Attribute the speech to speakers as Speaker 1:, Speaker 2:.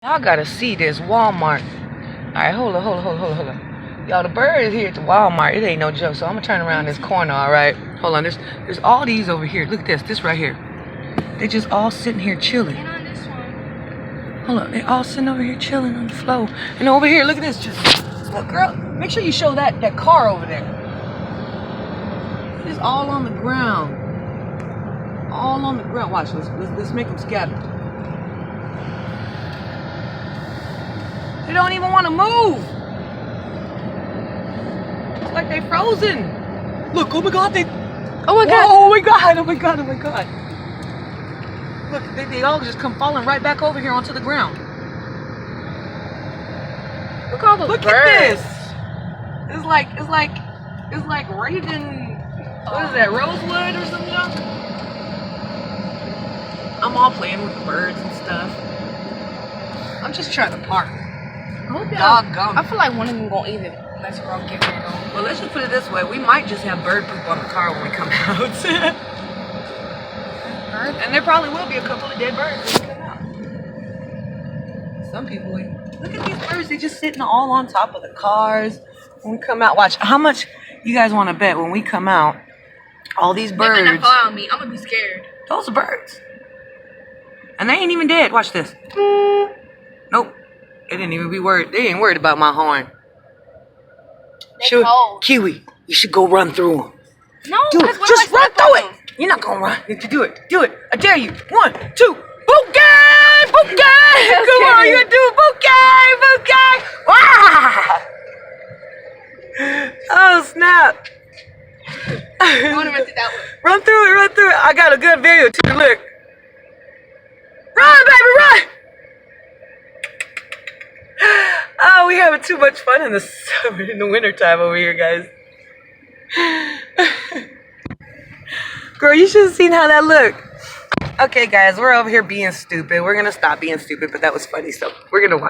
Speaker 1: Y'all gotta see this Walmart. Alright, hold on. Y'all, the bird is here at the Walmart. It ain't no joke. So I'm gonna turn around this corner, alright? Hold on, there's all these over here. Look at this right here. They just all sitting here chilling.
Speaker 2: And on this one.
Speaker 1: Hold on, they all sitting over here chilling on the floor. And over here, look at this. Just look, girl, make sure you show that car over there. It's all on the ground. All on the ground. Watch, let's make them scatter. They don't even want to move. It's like they frozen. Look, oh my God,
Speaker 2: Oh my God.
Speaker 1: Oh my God, oh my God, oh my God. Look, they all just come falling right back over here onto the ground.
Speaker 2: Look at all those
Speaker 1: Look
Speaker 2: birds.
Speaker 1: at this. It's like Raven, what is that, Rosewood or some junk? I'm all playing with the birds and stuff. I'm just trying to park. Doggone.
Speaker 2: I feel like one of them gonna eat it. Let's go get it on.
Speaker 1: Well, let's just put it this way. We might just have bird poop on the car when we come out. And there probably will be a couple of dead birds when we come out. Some people, look at these birds. They're just sitting all on top of the cars when we come out. Watch, how much you guys want to bet when we come out, all these birds.
Speaker 2: They better not fall on me. I'm gonna be scared.
Speaker 1: Those are birds. And they ain't even dead. Watch this. Nope. They didn't even be worried. They ain't worried about my horn.
Speaker 2: They cold.
Speaker 1: Kiwi, you should go run through them.
Speaker 2: No,
Speaker 1: Do it. Just run through it. You're not gonna run. Do it. Do it. I dare you. 1, 2. Bouquet! Bouquet! Come on, you do it. Bouquet! Bouquet! Wow! Oh, snap.
Speaker 2: I wanna run through that one.
Speaker 1: Run through it. Run through it. I got a good video too. Look. Run, baby, run! Oh, we having too much fun in the summer, in the wintertime over here, guys. Girl, you should have seen how that looked. Okay, guys, we're over here being stupid. We're gonna stop being stupid, but that was funny, so we're gonna watch.